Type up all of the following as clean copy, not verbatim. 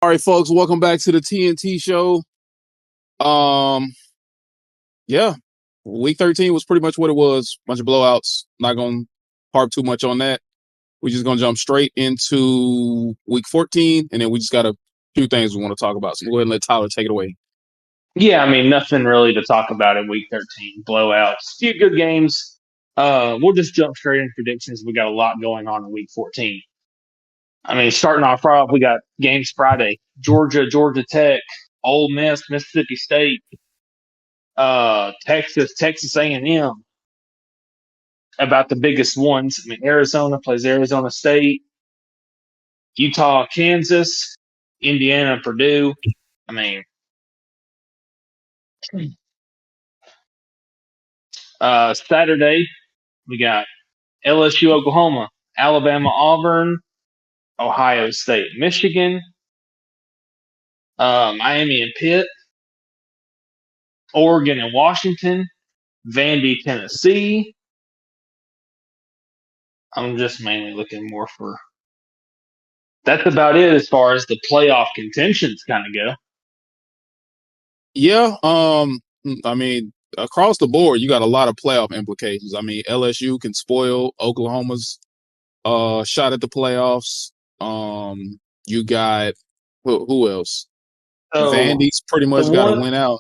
All right, folks, welcome back to the TNT show. Um, yeah, week 13 was pretty much what it was. Bunch of blowouts. Not gonna harp too much on that. We're just gonna jump straight into week 14, and then we just got a few things we want to talk about. So go ahead and let Tyler take it away. Yeah, I mean, nothing really to talk about in week 13. Blowouts, few good games. We'll just jump straight into predictions. We got a lot going on in week 14. I mean, starting off right off, we got games Friday: Georgia, Georgia Tech, Ole Miss, Mississippi State, Texas, Texas A&M. About the biggest ones. I mean, Arizona plays Arizona State, Utah, Kansas, Indiana, Purdue. I mean, Saturday we got LSU, Oklahoma, Alabama, Auburn, Ohio State, Michigan, Miami and Pitt, Oregon and Washington, Vandy, Tennessee. I'm just mainly looking more for. That's about it as far as the playoff contentions kind of go. Yeah, I mean, across the board, you got a lot of playoff implications. I mean, LSU can spoil Oklahoma's shot at the playoffs. You got who else? So Vandy's pretty the much got to one, win out.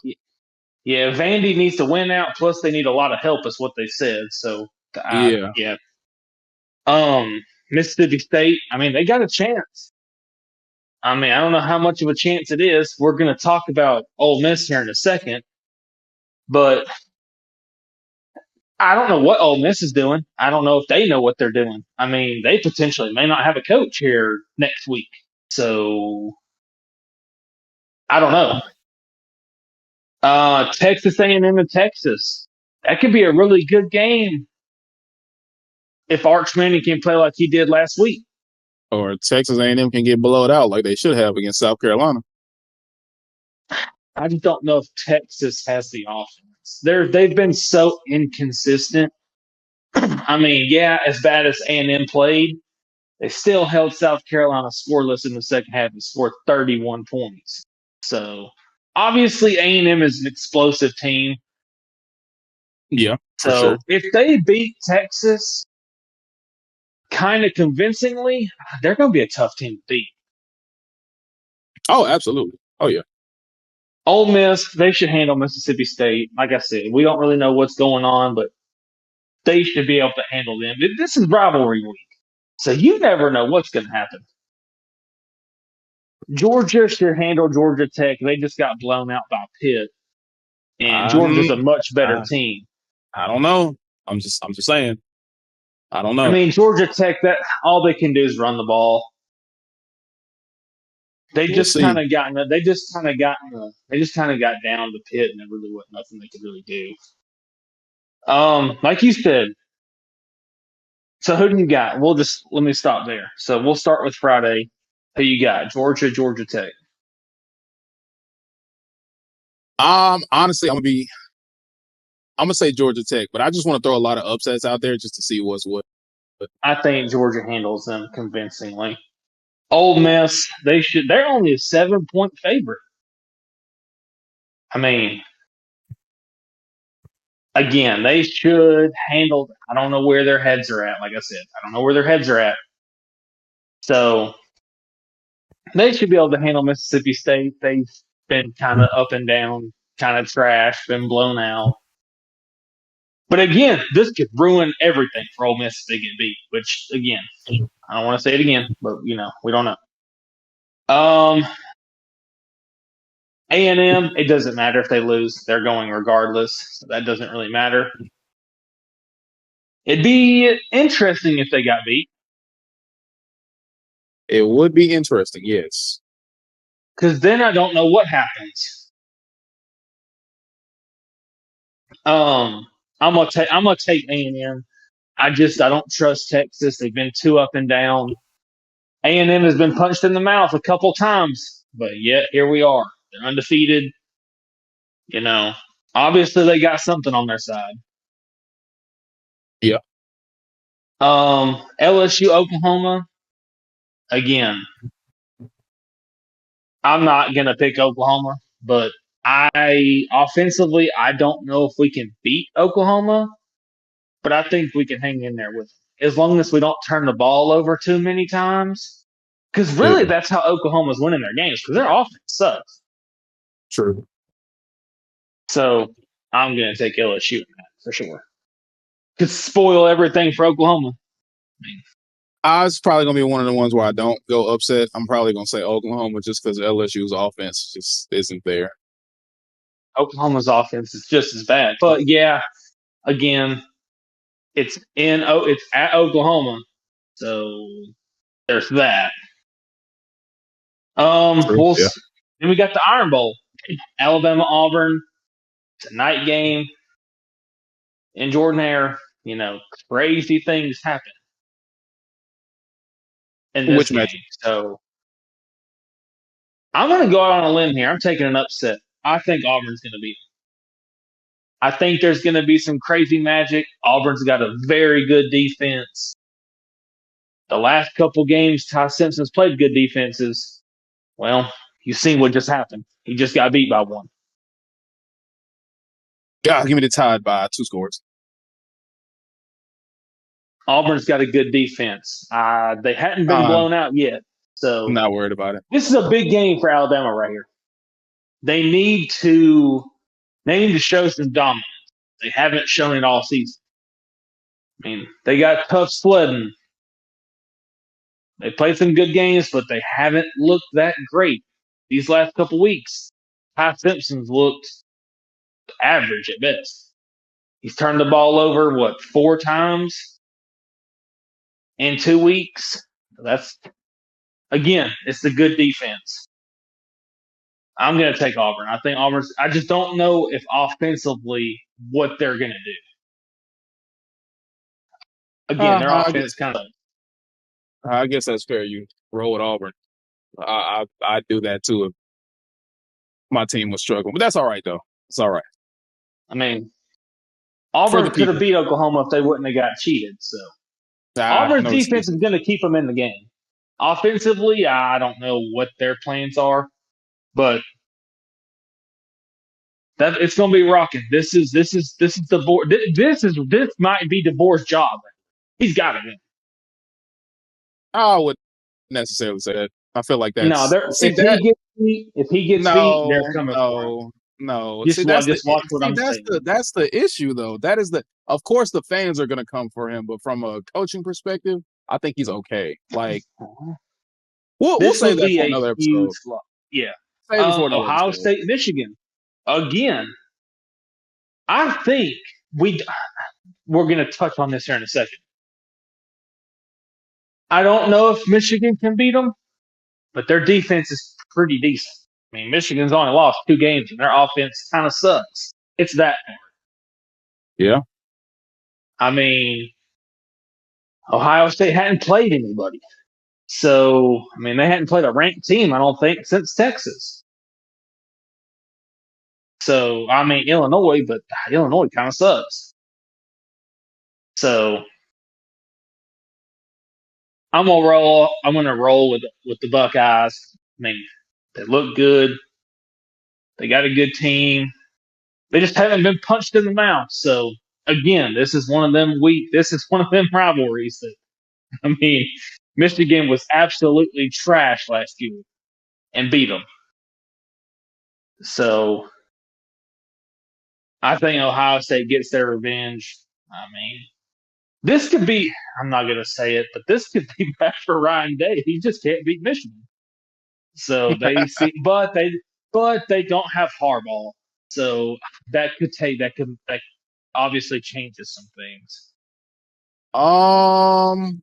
yeah, Vandy needs to win out. Plus, they need a lot of help, is what they said. So, Yeah. yeah. Mississippi State. I mean, they got a chance. I mean, I don't know how much of a chance it is. We're going to talk about Ole Miss here in a second, but I don't know what Ole Miss is doing. I don't know if they know what they're doing. I mean, they potentially may not have a coach here next week. So I don't know. Texas A&M and Texas. That could be a really good game if Arch Manning can play like he did last week. Or Texas A&M can get blowed out like they should have against South Carolina. I just don't know if Texas has the offense. They've been so inconsistent. I mean, yeah, as bad as A&M played, they still held South Carolina scoreless in the second half and scored 31 points. So obviously A&M is an explosive team. Yeah, for So sure. if they beat Texas kind of convincingly, they're going to be a tough team to beat. Oh, absolutely. Oh, yeah. Ole Miss, they should handle Mississippi State. Like I said, we don't really know what's going on, but they should be able to handle them. This is rivalry week, so you never know what's going to happen. Georgia should handle Georgia Tech. They just got blown out by Pitt, and Georgia's a much better I, team. I don't know. I'm just saying. I don't know. I mean, Georgia Tech, that all they can do is run the ball. They We'll just see. kind of got down to Pitt, and there really wasn't nothing they could really do. Like you said. So who do you got? Let me stop there. So we'll start with Friday. Who you got? Georgia, Georgia Tech. Honestly, I'm gonna say Georgia Tech, but I just want to throw a lot of upsets out there just to see what's what. I think Georgia handles them convincingly. Ole Miss, they're only a 7-point favorite. I mean, again, they should handle. I don't know where their heads are at. Like I said, I don't know where their heads are at. So they should be able to handle Mississippi State. They've been kind of up and down, kind of trash, been blown out. But again, this could ruin everything for Ole Miss if they get beat. Which again, I don't want to say it again, but we don't know. A&M, it doesn't matter if they lose; they're going regardless. So that doesn't really matter. It'd be interesting if they got beat. It would be interesting, yes. Because then I don't know what happens. I'm gonna take A&M. I don't trust Texas. They've been too up and down. A&M has been punched in the mouth a couple times, but yet here we are. They're undefeated. Obviously they got something on their side. Yeah. LSU, Oklahoma. Again, I'm not gonna pick Oklahoma, but offensively, I don't know if we can beat Oklahoma, but I think we can hang in there with them as long as we don't turn the ball over too many times. Because really, Yeah, that's how Oklahoma's winning their games because their offense sucks. true. So I'm gonna take LSU in that for sure. Could spoil everything for Oklahoma. I was probably gonna be one of the ones where I don't go upset. I'm probably gonna say Oklahoma just because LSU's offense just isn't there. Oklahoma's offense is just as bad, but yeah, again, it's at Oklahoma, so there's that. True. We'll Yeah. then we got the Iron Bowl, Alabama Auburn. It's a night game in Jordan Hare. You know, crazy things happen in this Which game. match? So I'm going to go out on a limb here. I'm taking an upset. I think Auburn's going to beat them. I think there's going to be some crazy magic. Auburn's got a very good defense. The last couple games, Ty Simpson's played good defenses. Well, you've seen what just happened. He just got beat by one. God, give me the Tide by 2 scores. Auburn's got a good defense. They hadn't been blown out yet. So I'm not worried about it. this is a big game for Alabama right here. They need to show some dominance. They haven't shown it all season. I mean, they got tough sledding. They played some good games, but they haven't looked that great these last couple weeks. Ty Simpson's looked average at best. He's turned the ball over, 4 times in 2 weeks? That's, again, it's the good defense. I'm going to take Auburn. I think I just don't know if offensively what they're going to do. Again, their offense kind of. I guess that's fair. You roll with Auburn. I'd do that too if my team was struggling. But that's all right, though. It's all right. I mean, Auburn could have beat Oklahoma if they wouldn't have got cheated. So Auburn's defense is going to keep them in the game. Offensively, I don't know what their plans are, but it's going to be rocking. This is DeBoer. This might be DeBoer's job. He's got it. I wouldn't necessarily say that. I feel like that's if he gets beat, they're coming for him. No, just watch what I'm saying. That's the issue, though. That is of course, the fans are going to come for him, but from a coaching perspective, I think he's okay. Like, we'll say that for another episode. Yeah. Ohio State, Michigan. Again, I think we're going to touch on this here in a second. I don't know if Michigan can beat them, but their defense is pretty decent. I mean, Michigan's only lost 2 games, and their offense kind of sucks. It's that hard. Yeah. I mean, Ohio State hadn't played anybody. So, I mean, they hadn't played a ranked team, I don't think, since Texas. So, I mean, Illinois, but Illinois kind of sucks. So, I'm gonna roll with the Buckeyes. I mean, they look good. They got a good team. They just haven't been punched in the mouth. So again, this is one of them rivalries that, I mean, Michigan was absolutely trash last year and beat them. So I think Ohio State gets their revenge. I mean, this could be, I'm not going to say it, but this could be bad for Ryan Day. He just can't beat Michigan. So but they don't have Harbaugh. So that obviously changes some things. I'm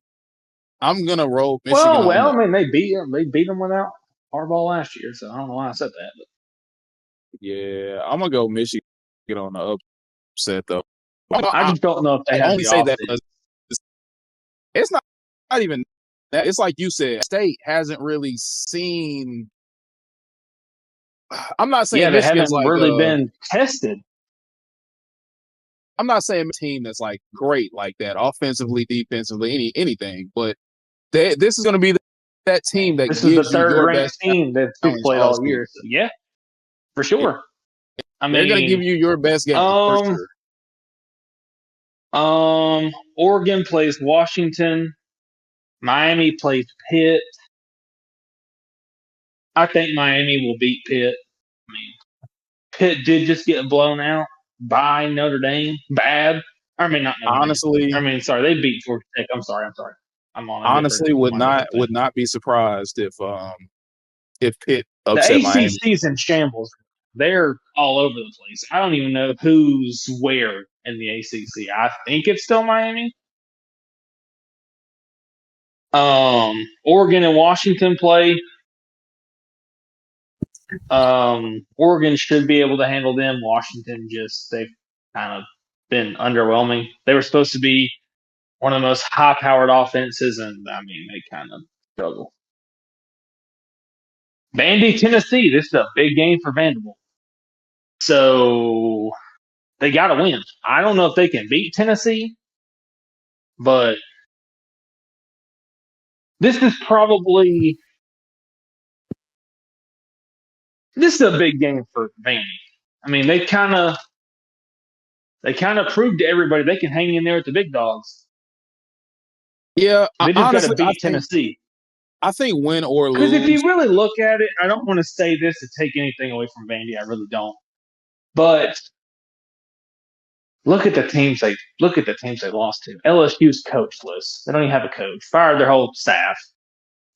gonna roll Michigan. Well, I mean, they beat them without Harbaugh last year, so I don't know why I said that. But. Yeah, I'm gonna go Michigan on the upset though. I just don't know if they have the say that because it's not even that. It's like you said, State hasn't really seen. I'm not saying they haven't really been tested. I'm not saying a team that's like great like that, offensively, defensively, anything. But this is going to be that team that This is the gives you your third-ranked best team that's challenge played all all season. year. So, yeah, for sure. I They're going to give mean, you your best game for sure. Oregon plays Washington. Miami plays Pitt. I think Miami will beat Pitt. I mean, Pitt did just get blown out by Notre Dame. Bad. I mean, not Notre Dame. Honestly, I mean, sorry, they beat Georgia Tech. I'm sorry. I'm on a different. honestly, I'm on a different thing. would not be surprised if Pitt The upset Miami. ACC is in shambles. They're all over the place. I don't even know who's where in the ACC. I think it's still Miami. Oregon and Washington play. Oregon should be able to handle them. Washington they've kind of been underwhelming. They were supposed to be one of the most high-powered offenses, and I mean they kind of struggle. Vandy, Tennessee. This is a big game for Vanderbilt. So they got to win. I don't know if they can beat Tennessee, but this is a big game for Vandy. I mean, they kind of proved to everybody they can hang in there with the big dogs. Yeah, They just got to beat Tennessee. I think win or lose. Because if you really look at it, I don't want to say this to take anything away from Vandy. I really don't. But look at the teams they lost to. LSU's coachless. They don't even have a coach. Fired their whole staff.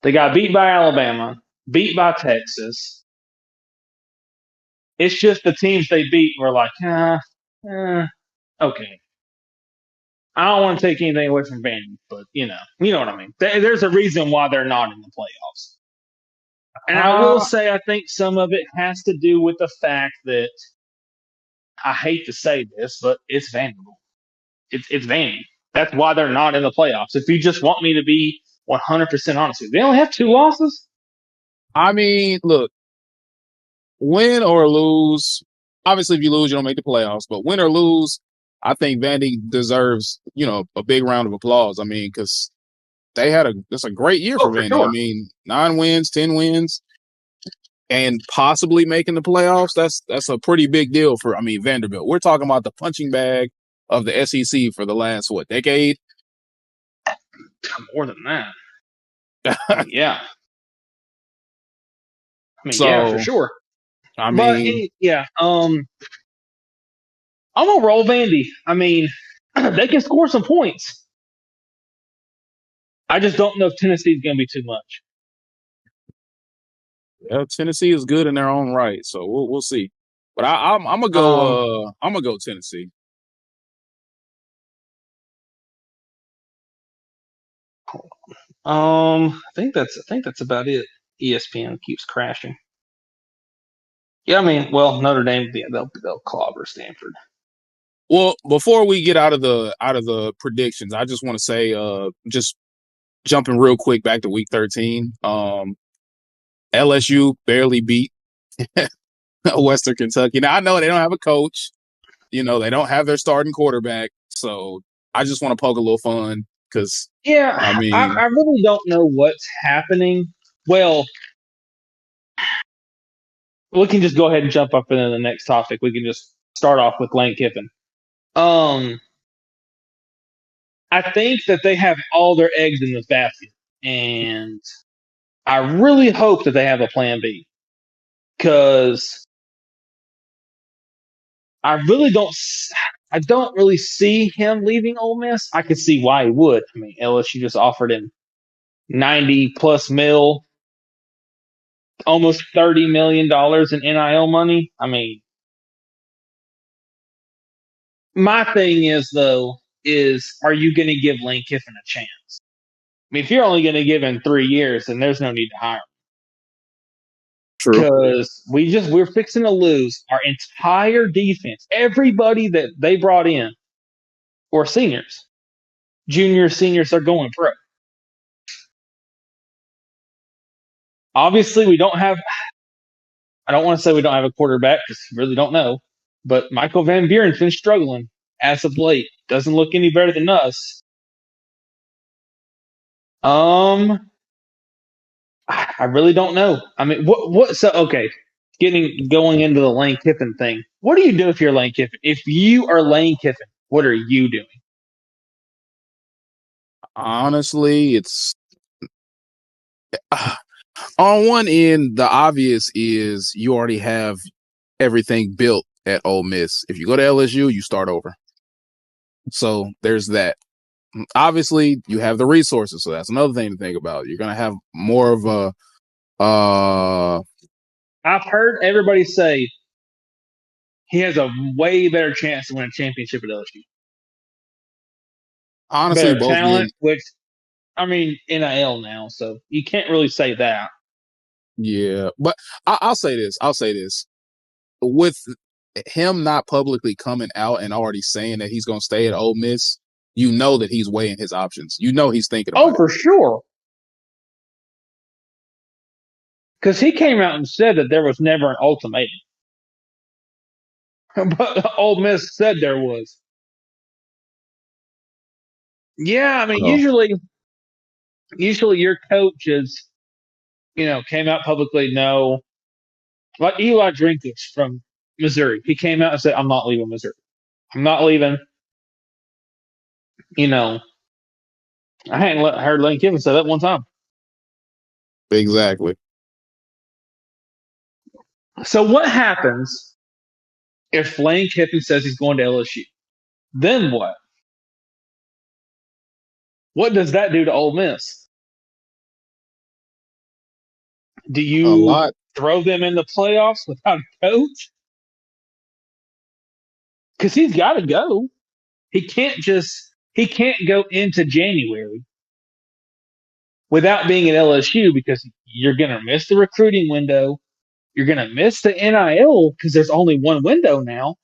They got beat by Alabama, beat by Texas. It's just the teams they beat were like, okay. I don't want to take anything away from Vandy, but you know what I mean. There's a reason why they're not in the playoffs. And I will say, I think some of it has to do with the fact that I hate to say this, but it's Vanderbilt. It's Vandy. That's why they're not in the playoffs. If you just want me to be 100% honest with you, they only have 2 losses. I mean, look, win or lose. Obviously, if you lose, you don't make the playoffs. But win or lose, I think Vandy deserves, a big round of applause. I mean, because it's a great year for Vandy. Sure. I mean, 9 wins, 10 wins, and possibly making the playoffs. That's a pretty big deal for, Vanderbilt. We're talking about the punching bag of the SEC for the last, decade? More than that. Yeah. Yeah, for sure. I'm gonna roll Vandy. I mean, they can score some points. I just don't know if Tennessee's going to be too much. Yeah, Tennessee is good in their own right, so we'll see. But I'm gonna go. I'm gonna go Tennessee. I think that's about it. ESPN keeps crashing. Yeah, I mean, well, Notre Dame, they'll clobber Stanford. Well, before we get out of the predictions, I just want to say, just jumping real quick back to Week 13. LSU barely beat Western Kentucky. Now I know they don't have a coach. They don't have their starting quarterback. So I just want to poke a little fun because I really don't know what's happening. Well, we can just go ahead and jump up into the next topic. We can just start off with Lane Kiffin. I think that they have all their eggs in this basket, and I really hope that they have a plan B, because I don't really see him leaving Ole Miss. I could see why he would. I mean, LSU just offered him 90+ mil, almost $30 million in NIL money. I mean, my thing is, are you going to give Lane Kiffin a chance? I mean, if you're only going to give him 3 years, then there's no need to hire him. True. Because we're fixing to lose our entire defense. Everybody that they brought in were seniors. Juniors, seniors are going pro. Obviously, I don't want to say we don't have a quarterback because we really don't know. But Michael Van Buren's been struggling as of late. Doesn't look any better than us. I really don't know. I mean, what? So okay, going into the Lane Kiffin thing. What do you do if you're Lane Kiffin? If you are Lane Kiffin, what are you doing? Honestly, it's on one end, the obvious is you already have everything built at Ole Miss. If you go to LSU, you start over. So there's that. Obviously, you have the resources, so that's another thing to think about. You're gonna have more of a I've heard everybody say he has a way better chance to win a championship at LSU. honestly, Better both talent, men. which I mean NIL now, so you can't really say that. Yeah, but I'll say this. With him not publicly coming out and already saying that he's going to stay at Ole Miss, you know that he's weighing his options. You know he's thinking Oh, about it. for sure. Because he came out and said that there was never an ultimatum. But Ole Miss said there was. Yeah, I mean, Oh, usually your coach is, came out publicly, no. Like Eli Drinkwitz from Missouri. He came out and said, I'm not leaving Missouri. I'm not leaving. You know, I hadn't heard Lane Kiffin say that one time. exactly. So what happens if Lane Kiffin says he's going to LSU? Then what? What does that do to Ole Miss? Do A you lot. throw them in the playoffs without a coach? Because he's got to go. He can't go into January without being at LSU because you're going to miss the recruiting window. You're going to miss the NIL because there's only one window now.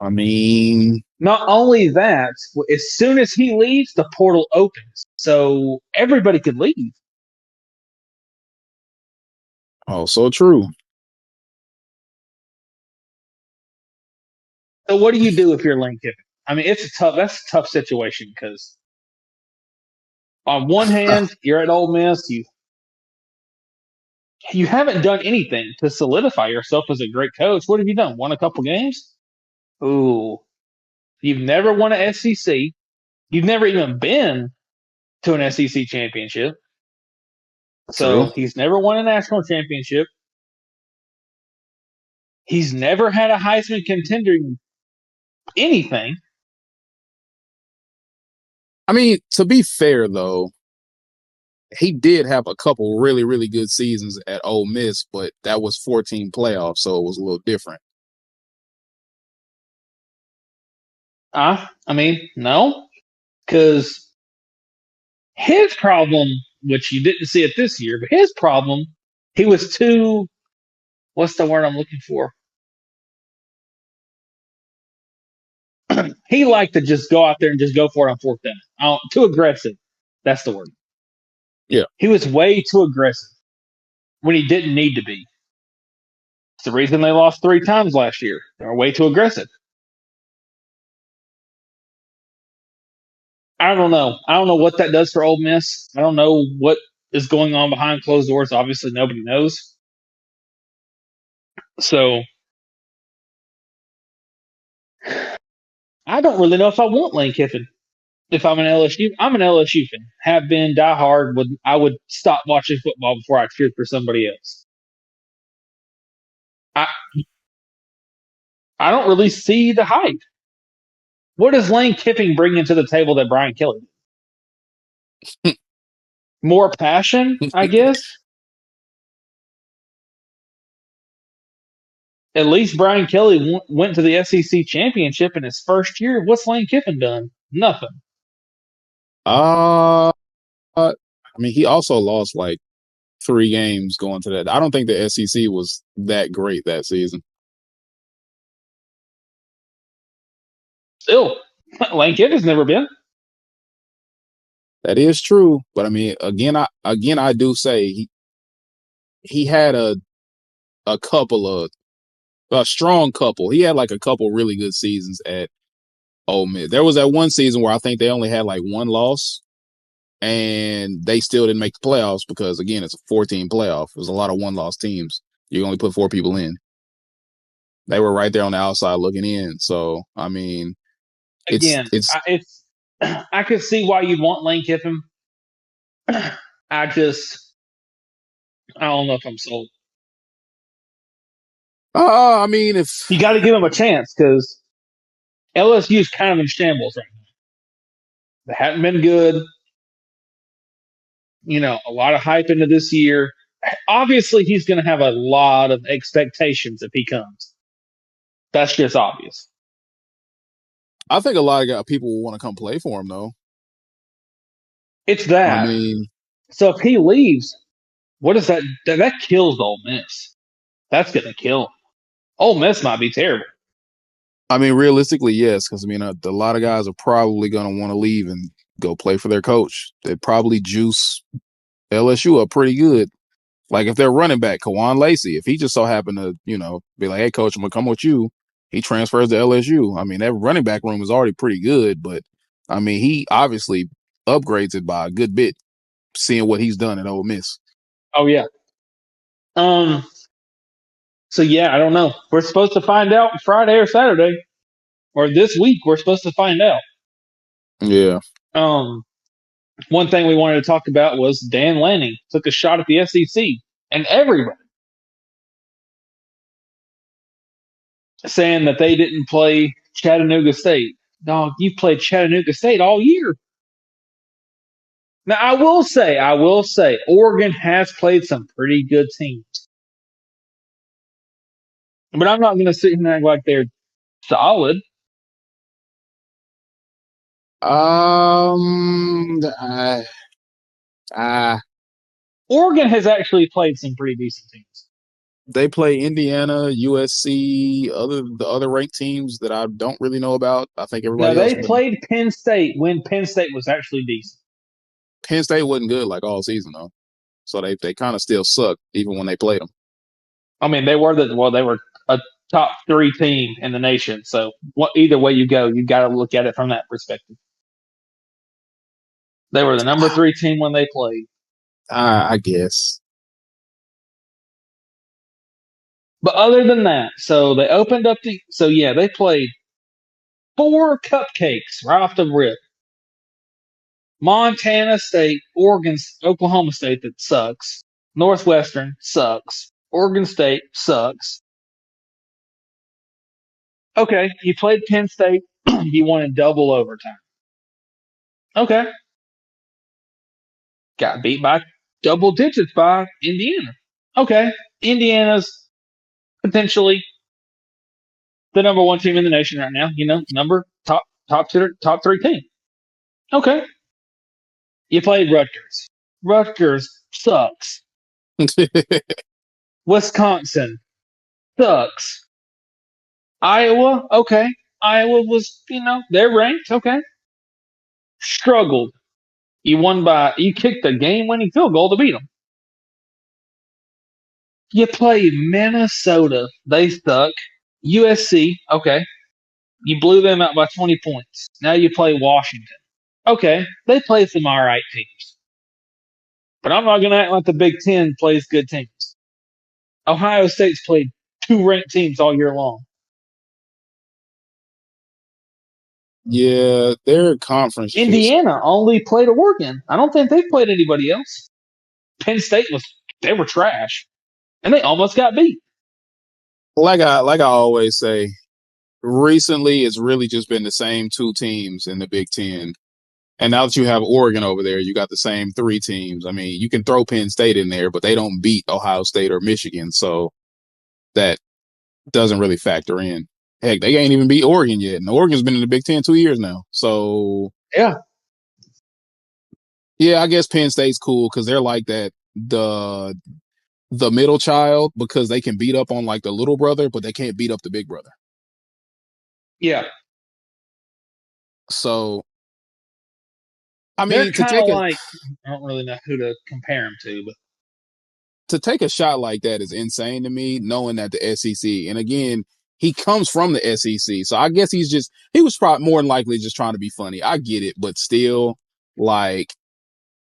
I mean, Not only that, as soon as he leaves, the portal opens. So everybody could leave. also true. So what do you do if you're Lane Kiffin? I mean, that's a tough situation because on one hand, you're at Ole Miss, you haven't done anything to solidify yourself as a great coach. What have you done? Won a couple games? Ooh. You've never won an SEC. You've never even been to an SEC championship. True. So he's never won a national championship. He's never had a Heisman contender anything. I mean, to be fair though, he did have a couple really, really good seasons at Ole Miss, but that was 14 playoffs, so it was a little different. I mean, no, because his problem, which you didn't see it this year, but his problem, he was too. What's the word I'm looking for? He liked to just go out there and just go for it on fourth down. Too aggressive. That's the word. Yeah. He was way too aggressive when he didn't need to be. It's the reason they lost 3 times last year. They were way too aggressive. I don't know. I don't know what that does for Ole Miss. I don't know what is going on behind closed doors. Obviously, nobody knows. So I don't really know if I want Lane Kiffin. If I'm I'm an LSU fan. Have been diehard. I would stop watching football before I cheered for somebody else. I I don't really see the hype. What does Lane Kiffin bring into the table that Brian Kelly did? More passion, I guess. At least Brian Kelly went to the SEC championship in his first year. What's Lane Kiffin done? Nothing. I mean, he also lost like 3 games going to that. I don't think the SEC was that great that season. Still, Lane Kiffin's never been. That is true, but I mean, again, I do say he had a couple of a strong couple. He had like a couple really good seasons at Ole Miss. There was that one season where I think they only had like one loss. and they still didn't make the playoffs because, again, it's a 14 playoff. There's a lot of one-loss teams. You only put 4 people in. They were right there on the outside looking in. So, I mean, it's Again, I could see why you'd want Lane Kiffin. I don't know if I'm sold. I mean, if You got to give him a chance because LSU is kind of in shambles right now. They haven't been good. A lot of hype into this year. Obviously, he's going to have a lot of expectations if he comes. That's just obvious. I think a lot of people will want to come play for him, though. It's that. I mean, so if he leaves, what is that? That kills Ole Miss. That's going to kill him. Ole Miss might be terrible. I mean, realistically, yes, because a lot of guys are probably going to want to leave and go play for their coach. They'd probably juice LSU up pretty good. Like if they're running back, Kawan Lacey, if he just so happened to, be like, hey, coach, I'm going to come with you, he transfers to LSU. I mean, that running back room is already pretty good, but I mean, he obviously upgrades it by a good bit, seeing what he's done at Ole Miss. Oh, yeah. So, yeah, I don't know. We're supposed to find out Friday or Saturday, or this week we're supposed to find out. Yeah. One thing we wanted to talk about was Dan Lanning took a shot at the SEC, and everybody saying that they didn't play Chattanooga State. Dog, you played Chattanooga State all year. Now, I will say, Oregon has played some pretty good teams. But I'm not going to sit here and act like they're solid. Oregon has actually played some pretty decent teams. They play Indiana, USC, the other ranked teams that I don't really know about. I think everybody else. They played Penn State when Penn State was actually decent. Penn State wasn't good like all season though, so they kind of still suck even when they played them. I mean, they were a top 3 team in the nation. So either way you go, you got to look at it from that perspective. They were the number 3 team when they played. I guess. But other than that, so they opened up they played 4 cupcakes right off the rip. Montana State, Oklahoma State that sucks. Northwestern sucks. Oregon State sucks. Okay, you played Penn State. You won in double overtime. Okay. Got beat by double digits by Indiana. Okay. Indiana's potentially the number 1 team in the nation right now. Top 3 team. Okay. You played Rutgers. Rutgers sucks. Wisconsin sucks. Iowa, okay. Iowa was, they're ranked, okay. Struggled. You kicked a game-winning field goal to beat them. You play Minnesota. They suck. USC, okay. You blew them out by 20 points. Now you play Washington. Okay, they play some all right teams. But I'm not going to act like the Big Ten plays good teams. Ohio State's played 2 ranked teams all year long. Yeah, their conference. Indiana only played Oregon. I don't think they played anybody else. Penn State they were trash, and they almost got beat. Like I always say, recently it's really just been the same 2 teams in the Big Ten. And now that you have Oregon over there, you got the same 3 teams. I mean, you can throw Penn State in there, but they don't beat Ohio State or Michigan, so that doesn't really factor in. Heck, they ain't even beat Oregon yet, and Oregon's been in the Big Ten 2 years now. So yeah, I guess Penn State's cool because they're like that the middle child because they can beat up on like the little brother, but they can't beat up the big brother. Yeah. So I mean, they're kind of like I don't really know who to compare them to, but to take a shot like that is insane to me, knowing that the SEC, and again, he comes from the SEC. So I guess he was probably more than likely just trying to be funny. I get it, but still, like,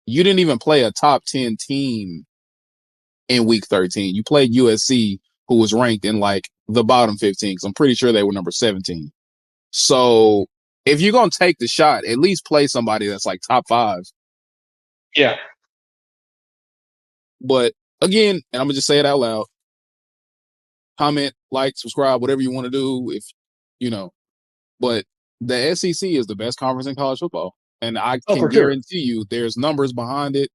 you didn't even play a top 10 team in week 13. You played USC, who was ranked in like the bottom 15. Cause I'm pretty sure they were number 17. So if you're going to take the shot, at least play somebody that's like top 5. Yeah. But again, and I'm going to just say it out loud, comment, like, subscribe, whatever you want to do. If you know, but the SEC is the best conference in college football. And I can guarantee you there's numbers behind it.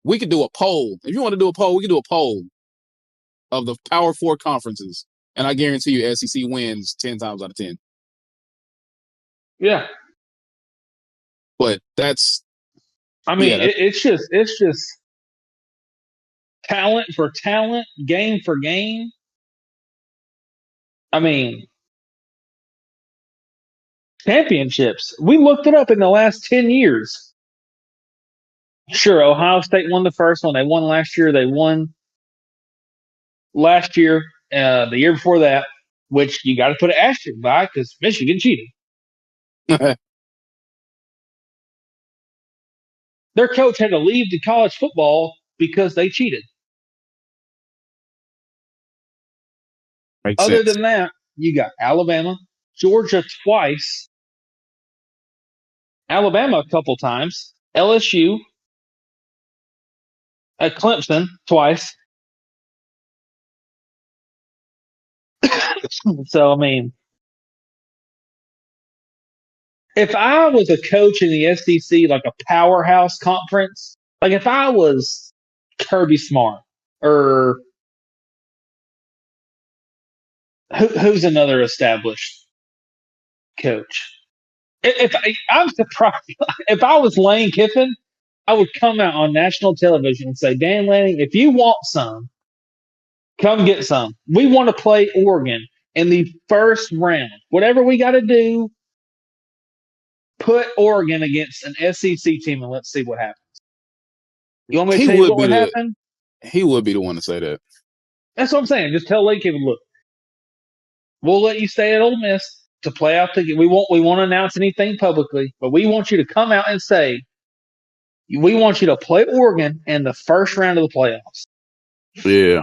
We could do a poll. If you want to do a poll, we can do a poll of the Power 4 conferences. And I guarantee you SEC wins 10 times out of 10. Yeah. But that's, I mean, it's just talent for talent, game for game. I mean, championships. We looked it up in the last 10 years. Sure, Ohio State won the first one. They won last year. They won last year, the year before that, which you got to put an asterisk by because Michigan cheated. Their coach had to leave the college football because they cheated. Makes Other sense. than that, you got Alabama, Georgia twice, Alabama a couple times, LSU, at Clemson twice. So, I mean, if I was a coach in the SEC, like a powerhouse conference, like if I was Kirby Smart or who's another established coach? I'm surprised, if I was Lane Kiffin, I would come out on national television and say, Dan Lanning, if you want some, come get some. We want to play Oregon in the first round. Whatever we got to do, put Oregon against an SEC team and let's see what happens. You want me to tell you what would happen? He would be the one to say that. That's what I'm saying. Just tell Lane Kiffin, look, we'll let you stay at Ole Miss to play out the. We won't announce anything publicly, but we want you to come out and say we want you to play Oregon in the first round of the playoffs. Yeah.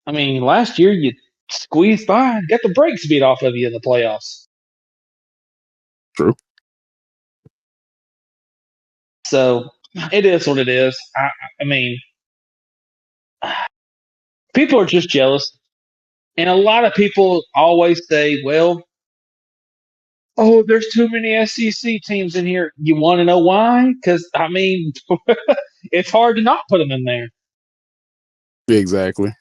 I mean, last year you squeezed by, got the brakes beat off of you in the playoffs. True. So it is what it is. I mean, people are just jealous. And a lot of people always say, well, oh, there's too many SEC teams in here. You want to know why? Because, I mean, it's hard to not put them in there. Exactly.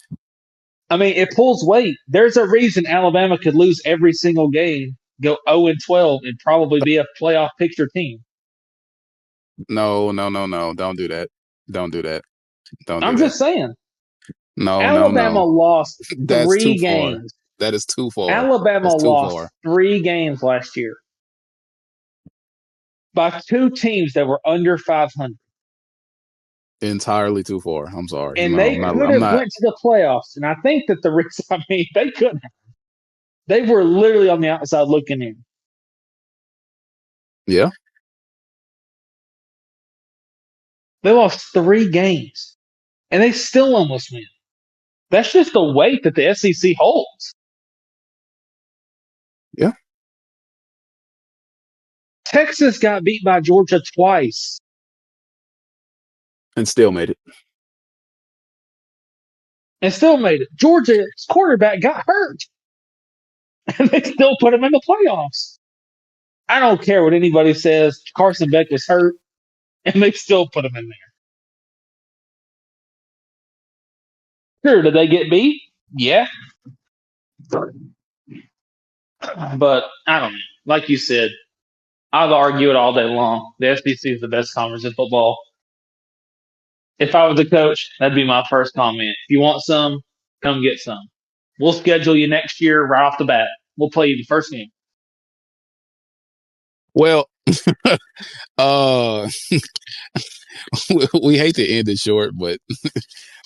I mean, it pulls weight. There's a reason Alabama could lose every single game, go 0-12, and probably be a playoff picture team. No. Don't do that. Don't do that. I'm just saying. No, Alabama lost That's 3 too games. Far. That is too far. Alabama lost 3 games last year by 2 teams that were under 500. Entirely too far. I'm sorry. And they could have went to the playoffs. And I think that the reason, I mean, they couldn't have. They were literally on the outside looking in. Yeah. They lost 3 games. And they still almost win. That's just the weight that the SEC holds. Yeah. Texas got beat by Georgia twice. And still made it. Georgia's quarterback got hurt. And they still put him in the playoffs. I don't care what anybody says. Carson Beck was hurt. And they still put him in there. Sure, did they get beat? Yeah. But I don't know. Like you said, I'd argue it all day long. The SEC is the best conference in football. If I was a coach, that'd be my first comment. If you want some, come get some. We'll schedule you next year right off the bat. We'll play you the first game. Well, we hate to end it short, but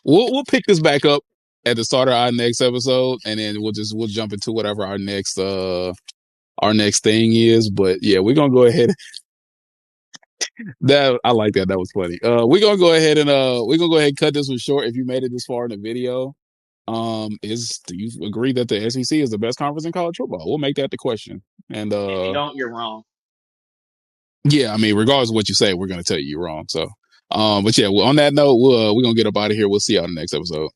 we'll pick this back up at the start of our next episode, and then we'll jump into whatever our next thing is. But yeah, we're gonna go ahead That I like that. That was funny. We're gonna go ahead and cut this one short. If you made it this far in the video, do you agree that the SEC is the best conference in college football? We'll make that the question. And If you don't, you're wrong. yeah, I mean, regardless of what you say, we're gonna tell you you're wrong. So, but yeah, well, on that note, we're gonna get up out of here. We'll see y'all in the next episode.